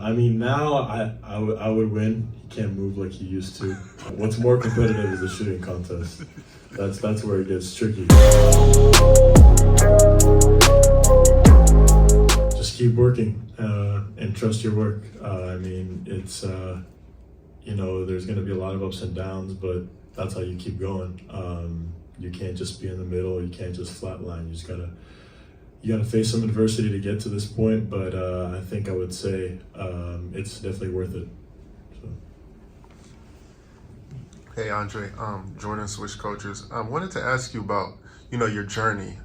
I mean, now I would win. He can't move like he used to. What's more competitive is the shooting contest. That's where it gets tricky. Just keep working and trust your work. I mean, it's there's going to be a lot of ups and downs, but that's how you keep going. You can't just be in the middle. You can't just flatline. You gotta face some adversity to get to this point, but I think I would say it's definitely worth it. So. Hey Andre, Jordan Swish coaches. I wanted to ask you about your journey.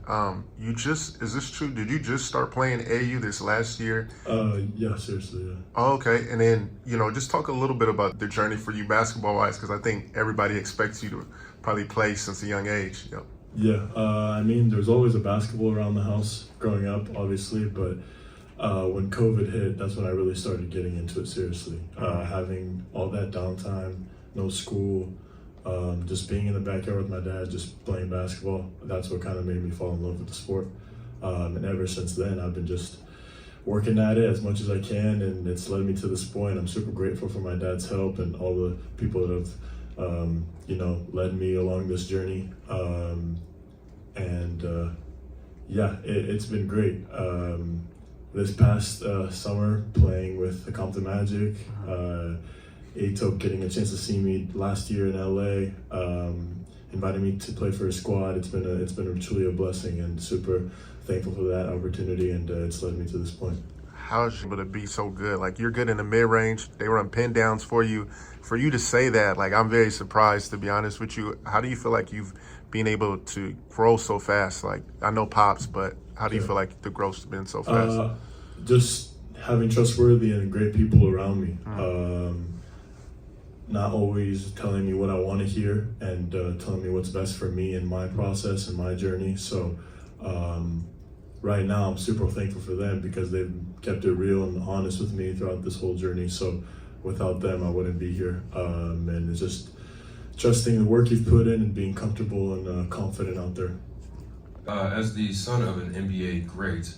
Is this true? Did you just start playing AAU this last year? Yeah, seriously, yeah. Oh, okay, and then just talk a little bit about the journey for you basketball wise, because I think everybody expects you to probably play since a young age. Yep. Yeah, I mean, there's always a basketball around the house growing up, obviously, but when COVID hit, that's when I really started getting into it seriously. Having all that downtime, no school, just being in the backyard with my dad, just playing basketball, that's what kind of made me fall in love with the sport. And ever since then, I've been just working at it as much as I can, and it's led me to this point. I'm super grateful for my dad's help and all the people that have led me along this journey. It's been great. This past summer, playing with the Compton Magic, Ato getting a chance to see me last year in LA, invited me to play for his squad. It's been truly a blessing, and super thankful for that opportunity, and it's led me to this point. How's you able to be so good? Like, you're good in the mid-range. They run pin downs for you. For you to say that, like, I'm very surprised, to be honest with you. How do you feel like you've been able to grow so fast? Like, I know Pops, but how do you feel like the growth's been so fast? Just having trustworthy and great people around me. Not always telling me what I want to hear and telling me what's best for me in my process and my journey. So right now I'm super thankful for them because they've kept it real and honest with me throughout this whole journey. So without them, I wouldn't be here. And it's just trusting the work you've put in and being comfortable and confident out there. As the son of an NBA great,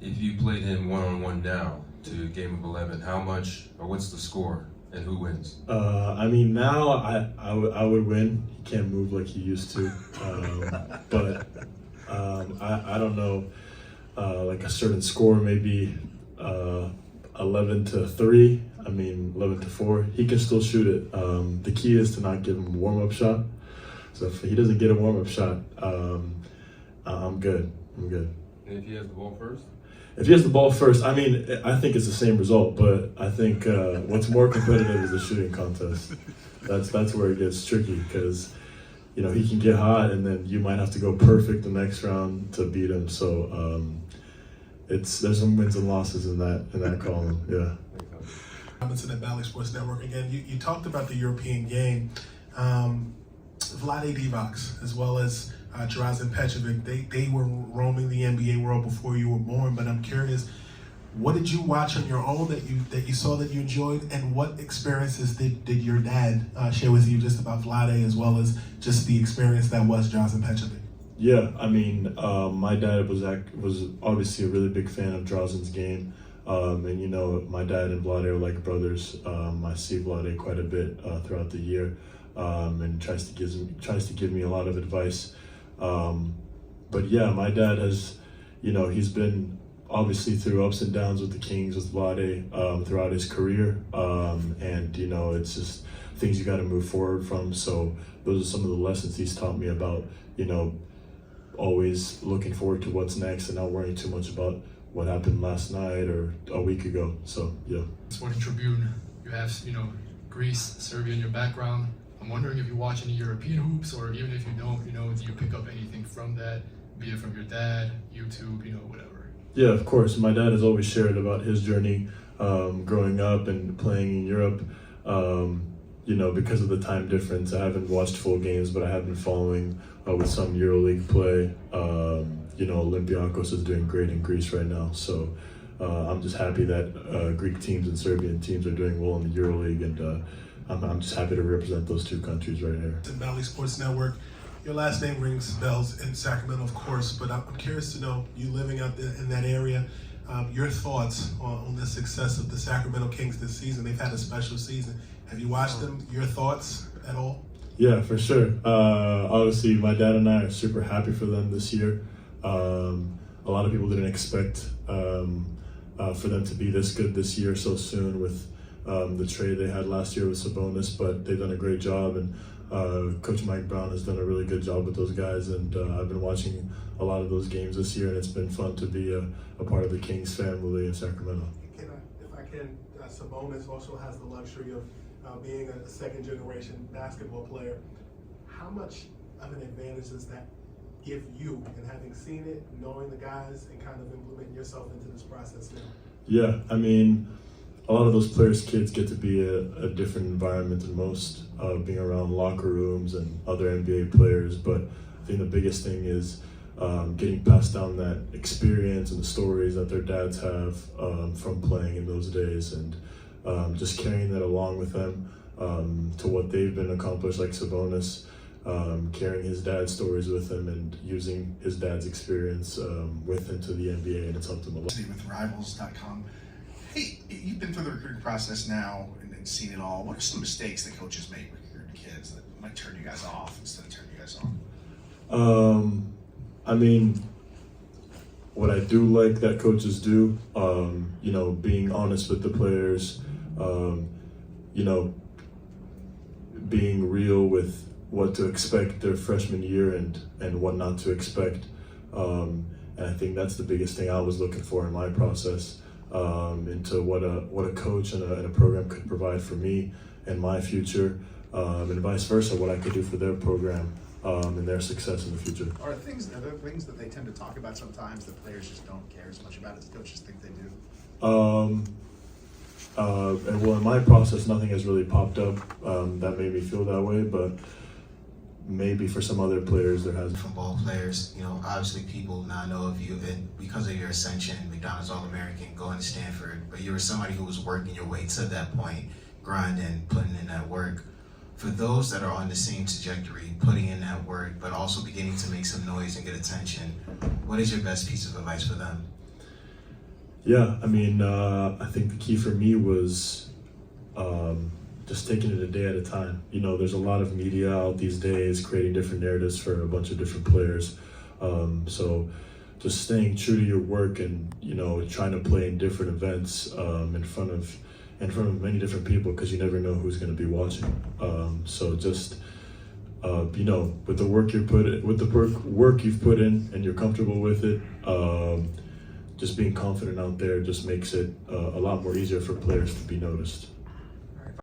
if you played him one-on-one now to game of 11, how much or what's the score and who wins? I mean, now I would win. He can't move like he used to. But I don't know, like a certain score, maybe 11-3. I mean, 11-4. He can still shoot it. The key is to not give him a warm-up shot. So if he doesn't get a warm-up shot, I'm good. And if he has the ball first? If he has the ball first, I mean, I think it's the same result, but I think what's more competitive is the shooting contest. That's where it gets tricky because, he can get hot and then you might have to go perfect the next round to beat him. So there's some wins and losses in that column. Yeah. To the Valley Sports Network again. You talked about the European game. Vlade Divac, as well as Donalds Pejovic, they were roaming the NBA world before you were born. But I'm curious, what did you watch on your own that you saw that you enjoyed, and what experiences did your dad share with you just about Vlade, as well as just the experience that was Donalds Pejovic? Yeah, I mean, my dad was obviously a really big fan of Drozden's game. And my dad and Vlade are like brothers. I see Vlade quite a bit throughout the year, and tries to give me a lot of advice. But yeah, my dad has, he's been obviously through ups and downs with the Kings, with Vlade, throughout his career. It's just things you got to move forward from. So those are some of the lessons he's taught me about, always looking forward to what's next and not worrying too much about what happened last night or a week ago. So, yeah. Sporting Tribune, you have, Greece, Serbia in your background. I'm wondering if you watch any European hoops, or even if you don't, do you pick up anything from that, be it from your dad, YouTube, whatever? Yeah, of course. My dad has always shared about his journey growing up and playing in Europe. Because of the time difference, I haven't watched full games, but I have been following with some EuroLeague play. Olympiacos is doing great in Greece right now, so I'm just happy that Greek teams and Serbian teams are doing well in the EuroLeague, and I'm just happy to represent those two countries right here. The Valley Sports Network. Your last name rings bells in Sacramento, of course, but I'm curious to know, you living out there in that area, Your thoughts on the success of the Sacramento Kings this season? They've had a special season. Have you watched them? Your thoughts at all? Yeah, for sure. Obviously, my dad and I are super happy for them this year. A lot of people didn't expect for them to be this good this year so soon with the trade they had last year with Sabonis, but they've done a great job, and Coach Mike Brown has done a really good job with those guys, and I've been watching a lot of those games this year, and it's been fun to be a part of the Kings family in Sacramento. Sabonis also has the luxury of being a second-generation basketball player. How much of an advantage does that give you in having seen it, knowing the guys, and kind of implementing yourself into this process now? Yeah, I mean, a lot of those players' kids get to be a different environment than most, being around locker rooms and other NBA players. But I think the biggest thing is getting passed down that experience and the stories that their dads have from playing in those days, and just carrying that along with them to what they've been accomplished, like Sabonis, carrying his dad's stories with him and using his dad's experience with him to the NBA, and it's helped him a lot. With Rivals.com. Hey, you've been through the recruiting process now and seen it all. What are some mistakes that coaches make with your kids that might turn you guys off instead of turning you guys on? I mean, what I do like that coaches do, being honest with the players, being real with what to expect their freshman year and what not to expect. And I think that's the biggest thing I was looking for in my process, into what a coach and a program could provide for me and my future, and vice versa, what I could do for their program and their success in the future. Are there things that they tend to talk about sometimes that players just don't care as much about as coaches think they do? And well, in my process, nothing has really popped up that made me feel that way, but maybe for some other players there has. From ball players, obviously people now know of you and because of your ascension, Donalds All-American, going to Stanford, but you were somebody who was working your way to that point, grinding, putting in that work. For those that are on the same trajectory, putting in that work, but also beginning to make some noise and get attention, what is your best piece of advice for them? Yeah, I mean, I think the key for me was just taking it a day at a time. There's a lot of media out these days creating different narratives for a bunch of different players. So just staying true to your work and, trying to play in different events in front of many different people, because you never know who's going to be watching. So just, with the work you've put in and you're comfortable with it, just being confident out there just makes it a lot more easier for players to be noticed.